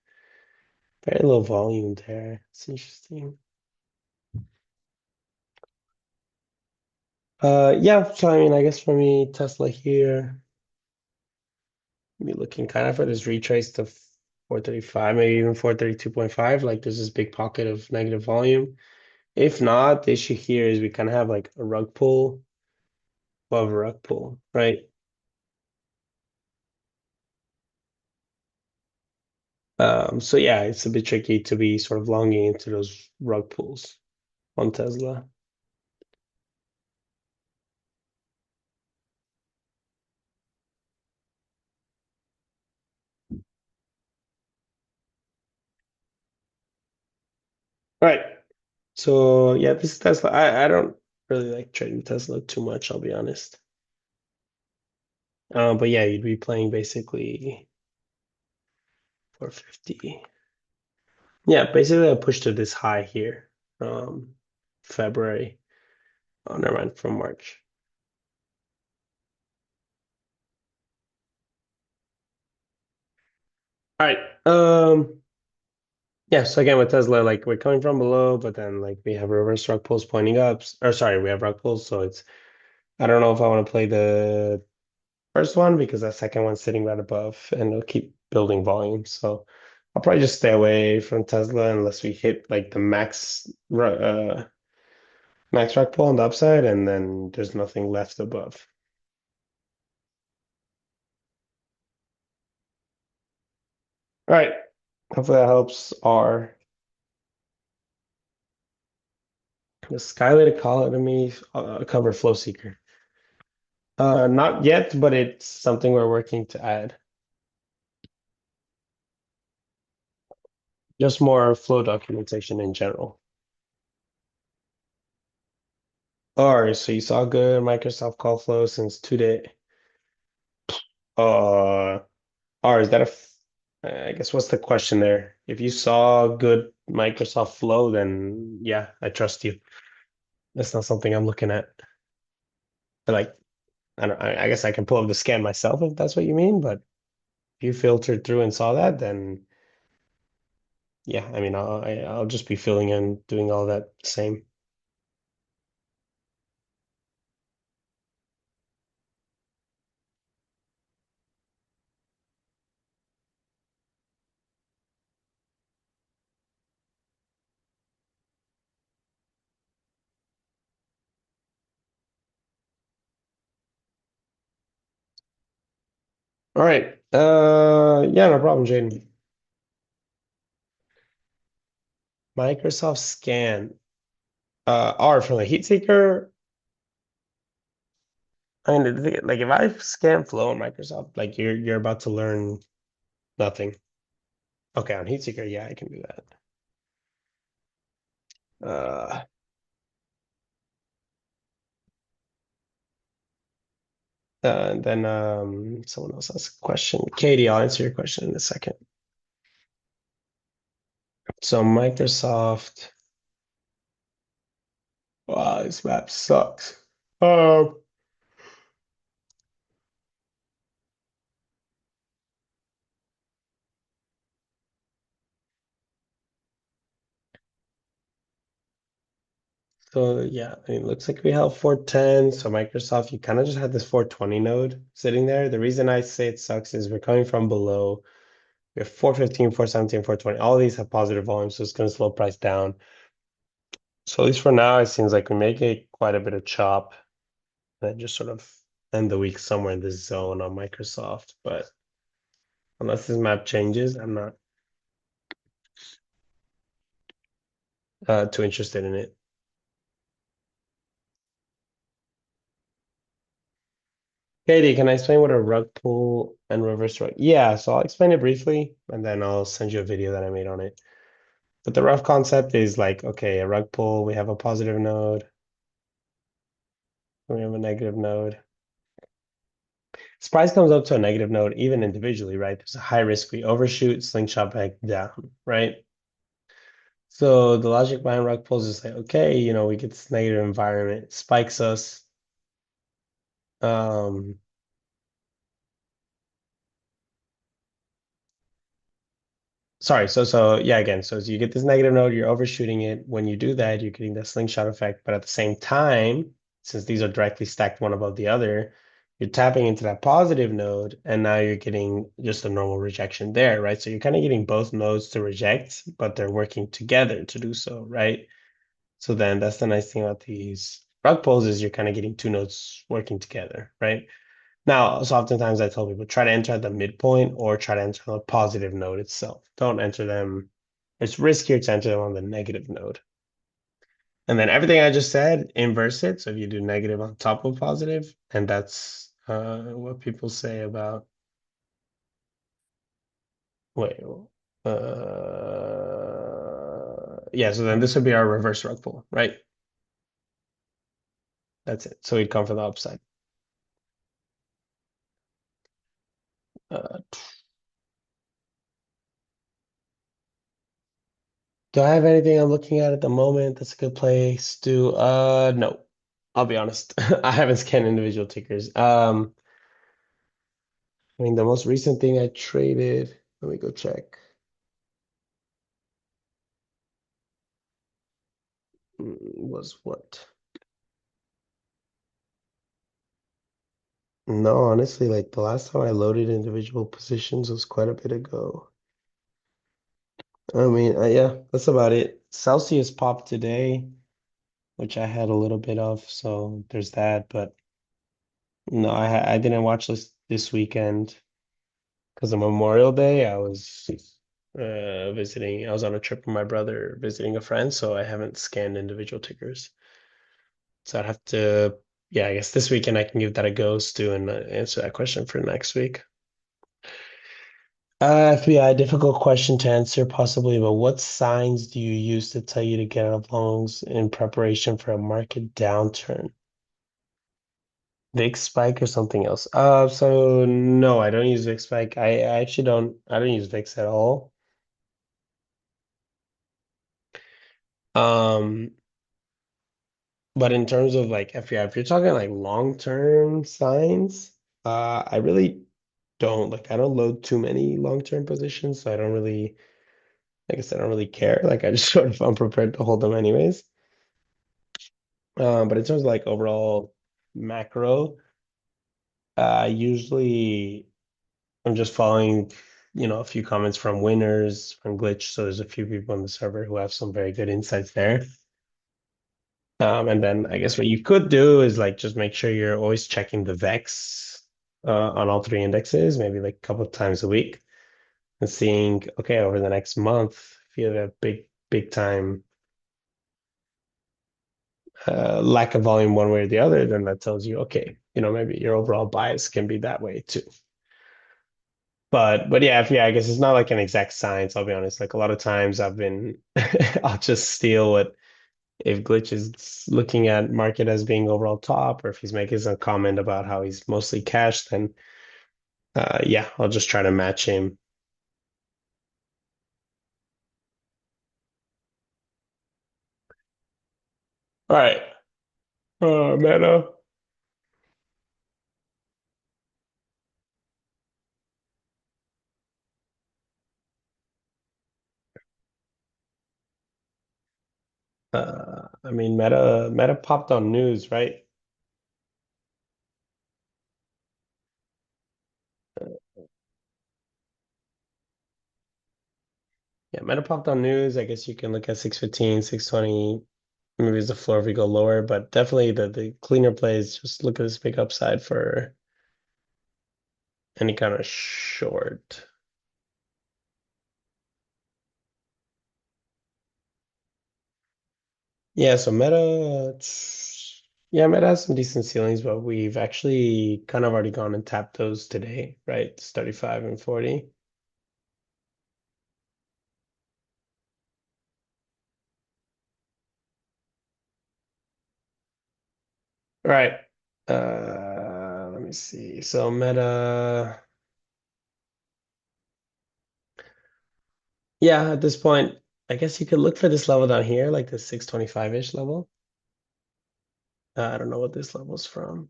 Very low volume there. It's interesting. Yeah, so I mean, I guess for me, Tesla here, be looking kind of for this retrace to 435, maybe even 432.5. Like there's this big pocket of negative volume. If not, the issue here is we kind of have like a rug pull above a rug pull, right? So yeah, it's a bit tricky to be sort of longing into those rug pulls on Tesla. All right. So yeah, this is Tesla. I don't really like trading Tesla too much, I'll be honest. But yeah, you'd be playing basically 450. Yeah, basically I pushed to this high here from February. Oh, never mind, from March. All right. Yeah, so again with Tesla, like we're coming from below, but then like we have reverse rug pulls pointing up. Or sorry, we have rug pulls, so it's I don't know if I want to play the first one because that second one's sitting right above and it'll keep building volume. So I'll probably just stay away from Tesla unless we hit like the max rug pull on the upside and then there's nothing left above. All right. Hopefully that helps. R. The Skylight Academy cover Flow Seeker. Not yet, but it's something we're working to add. Just more flow documentation in general. Or so you saw good Microsoft Call Flow since today. Uh, or is that I guess what's the question there? If you saw good Microsoft Flow, then yeah, I trust you. That's not something I'm looking at. But like, I don't, I guess I can pull up the scan myself if that's what you mean, but if you filtered through and saw that, then yeah, I mean, I'll just be filling in, doing all that same. All right. Yeah, no problem, Jaden. Microsoft Scan. R from the heat seeker. I mean, like if I scan flow in Microsoft, like you're about to learn nothing. Okay, on heat seeker, yeah, I can do that. Uh, and then someone else has a question. Katie, I'll answer your question in a second. So Microsoft, wow, this map sucks. Um, so yeah, I mean, it looks like we have 410. So Microsoft, you kind of just had this 420 node sitting there. The reason I say it sucks is we're coming from below. We have 415, 417, 420. All of these have positive volume, so it's going to slow price down. So at least for now, it seems like we may get quite a bit of chop and then just sort of end the week somewhere in this zone on Microsoft. But unless this map changes, I'm not too interested in it. Katie, can I explain what a rug pull and reverse rug? Yeah, so I'll explain it briefly and then I'll send you a video that I made on it. But the rough concept is like, okay, a rug pull, we have a positive node, we have a negative node. As price comes up to a negative node, even individually, right? There's a high risk we overshoot, slingshot back down, right? So the logic behind rug pulls is like, okay, we get this negative environment, it spikes us. Um, Sorry, so yeah, again, so as you get this negative node, you're overshooting it. When you do that, you're getting the slingshot effect. But at the same time, since these are directly stacked one above the other, you're tapping into that positive node, and now you're getting just a normal rejection there, right? So you're kind of getting both nodes to reject, but they're working together to do so, right? So then that's the nice thing about these rug pulls is you're kind of getting two nodes working together, right? Now, so oftentimes I tell people try to enter at the midpoint or try to enter on the positive node itself. Don't enter them. It's riskier to enter them on the negative node. And then everything I just said, inverse it. So if you do negative on top of positive, and that's what people say about, wait, yeah, so then this would be our reverse rug pull, right? That's it. So we'd come from the upside. Uh, Do I have anything I'm looking at the moment that's a good place to no. I'll be honest. I haven't scanned individual tickers. I mean the most recent thing I traded, let me go check. Was what? No, honestly, like the last time I loaded individual positions was quite a bit ago. I mean, yeah, that's about it. Celsius popped today, which I had a little bit of, so there's that, but no, I didn't watch this weekend. Because of Memorial Day, I was visiting. I was on a trip with my brother visiting a friend, so I haven't scanned individual tickers. So I'd have to, yeah, I guess this weekend I can give that a go, Stu, and answer that question for next week. FBI, difficult question to answer, possibly, but what signs do you use to tell you to get out of longs in preparation for a market downturn? VIX spike or something else? So no, I don't use VIX spike. I actually don't. I don't use VIX at all. Um, But in terms of like FPI, if you're talking like long-term signs, I really don't like I don't load too many long-term positions, so I don't really I guess I don't really care. Like I just sort of I'm prepared to hold them anyways. But in terms of like overall macro, usually I'm just following, a few comments from winners from Glitch. So there's a few people on the server who have some very good insights there. And then I guess what you could do is like just make sure you're always checking the VEX on all three indexes, maybe like a couple of times a week, and seeing, okay, over the next month, if you have a big time lack of volume one way or the other, then that tells you, okay, maybe your overall bias can be that way too. But yeah, I guess it's not like an exact science, I'll be honest. Like a lot of times I'll just steal what if Glitch is looking at market as being overall top, or if he's making some comment about how he's mostly cash, then yeah, I'll just try to match him. All right. Meta. I mean, Meta popped on news, right? Yeah, Meta popped on news. I guess you can look at 615, 620. Maybe it's the floor if we go lower, but definitely the cleaner plays, just look at this big upside for any kind of short. Yeah, so yeah, Meta has some decent ceilings, but we've actually kind of already gone and tapped those today, right? It's 35 and 40. All right. Let me see. So Meta, yeah, at this point, I guess you could look for this level down here, like the 625-ish level. I don't know what this level's from.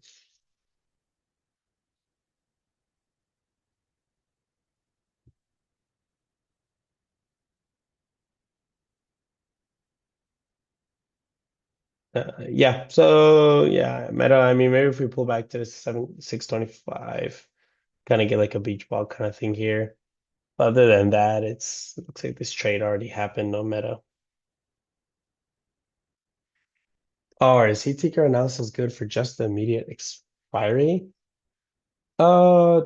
Yeah, so yeah, Meta, I mean, maybe if we pull back to the 625, kind of get like a beach ball kind of thing here. Other than that, it looks like this trade already happened on Meta. Oh, is heat seeker analysis good for just the immediate expiry? Uh,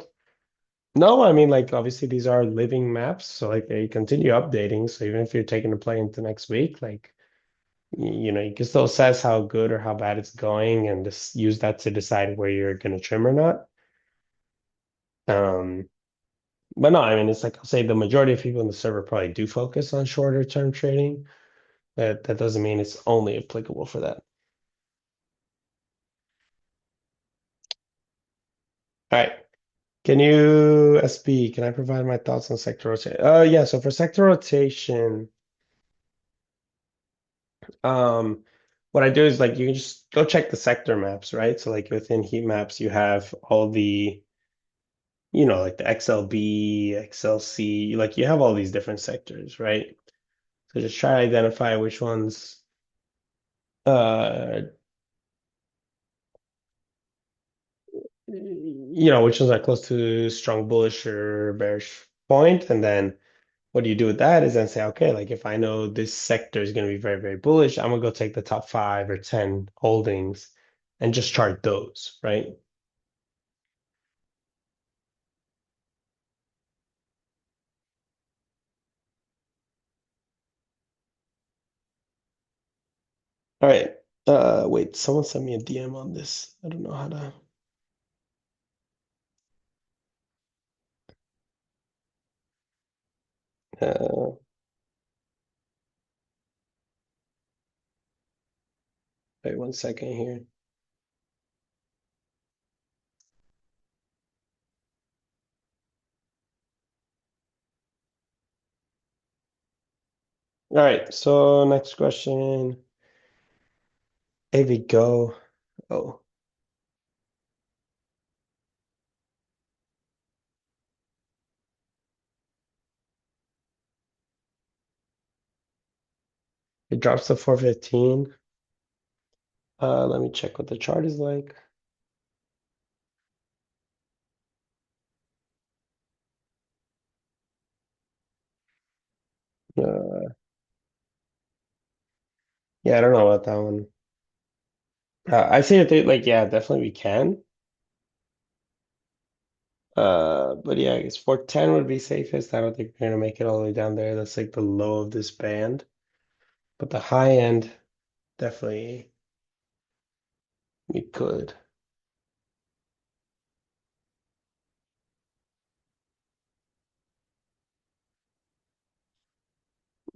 no, I mean, like obviously these are living maps, so like they continue updating. So even if you're taking a play into next week, like you can still assess how good or how bad it's going, and just use that to decide where you're going to trim or not. Um, but no, I mean, it's like I'll say the majority of people in the server probably do focus on shorter term trading. That doesn't mean it's only applicable for that. All right. Can I provide my thoughts on sector rotation? Yeah, so for sector rotation, um, what I do is like you can just go check the sector maps, right? So like within heat maps, you have all the, like the XLB, XLC, like you have all these different sectors, right? So just try to identify which ones, uh, which ones are close to strong bullish or bearish point, and then what do you do with that is then say, okay, like if I know this sector is going to be very, very bullish, I'm gonna go take the top 5 or 10 holdings and just chart those, right? All right. Wait, someone sent me a DM on this. I don't know how to. Uh, Wait 1 second here. All right. So next question. AV go. Oh, drops to 415. Let me check what the chart is like. Uh, yeah, I don't know about that one. I see it like, yeah, definitely we can. But yeah, I guess 410 would be safest. I don't think we're gonna make it all the way down there. That's like the low of this band. But the high end, definitely we could.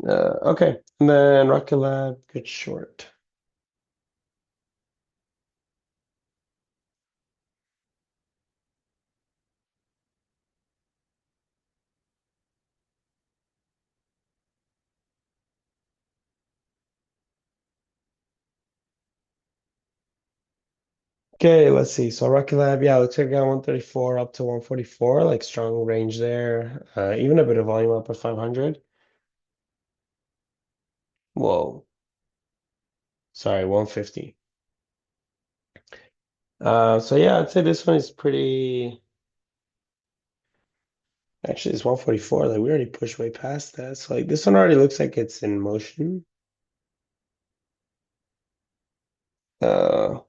Okay. And then Rocket Lab, good short. Okay, let's see. So Rocket Lab, yeah, looks like I got 134 up to 144, like strong range there. Even a bit of volume up at 500. Whoa, sorry, 150. So yeah, I'd say this one is pretty. Actually, it's 144. Like we already pushed way past that. So like this one already looks like it's in motion. Uh,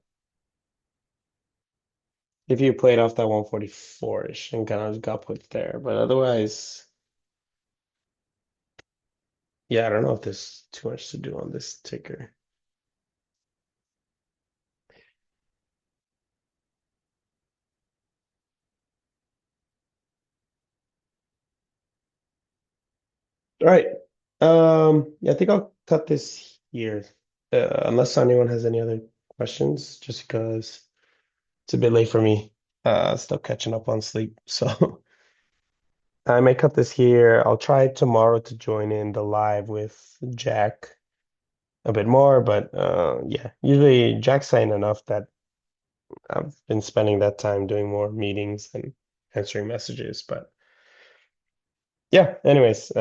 if you played off that 144-ish and kind of got put there, but otherwise, yeah, I don't know if there's too much to do on this ticker. All right. Yeah, I think I'll cut this here. Unless anyone has any other questions, just because it's a bit late for me. Still catching up on sleep. So I may cut this here. I'll try tomorrow to join in the live with Jack a bit more, but yeah, usually Jack's saying enough that I've been spending that time doing more meetings and answering messages. But yeah, anyways,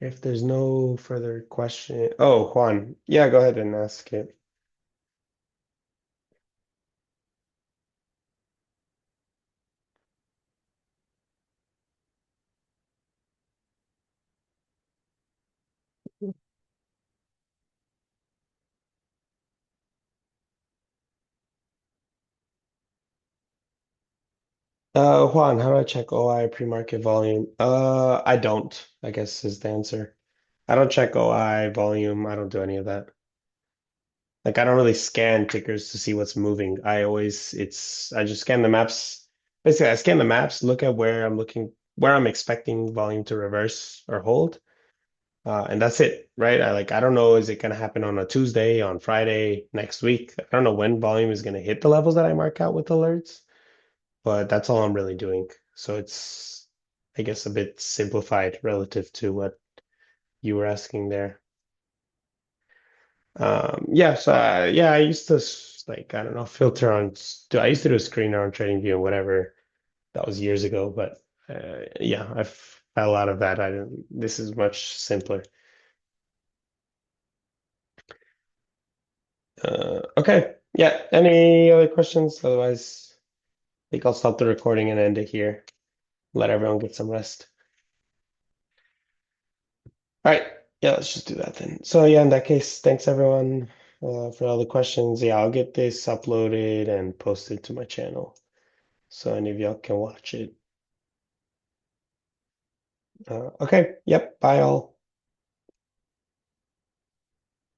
if there's no further question, oh, Juan, yeah, go ahead and ask it. Juan, how do I check OI pre-market volume? I don't, I guess is the answer. I don't check OI volume. I don't do any of that. Like I don't really scan tickers to see what's moving. I just scan the maps. Basically, I scan the maps, look at where I'm expecting volume to reverse or hold. And that's it, right? I don't know, is it gonna happen on a Tuesday, on Friday, next week? I don't know when volume is gonna hit the levels that I mark out with alerts, but that's all I'm really doing. So it's, I guess, a bit simplified relative to what you were asking there. Yeah, so yeah, I used to like I don't know filter on. I used to do a screener on TradingView and whatever. That was years ago, but yeah, I fell out of that. I didn't. This is much simpler. Okay, yeah. Any other questions? Otherwise, I think I'll stop the recording and end it here. Let everyone get some rest. All right. Yeah, let's just do that then. So yeah, in that case, thanks everyone for all the questions. Yeah, I'll get this uploaded and posted to my channel so any of y'all can watch it. Okay. Yep. Bye all.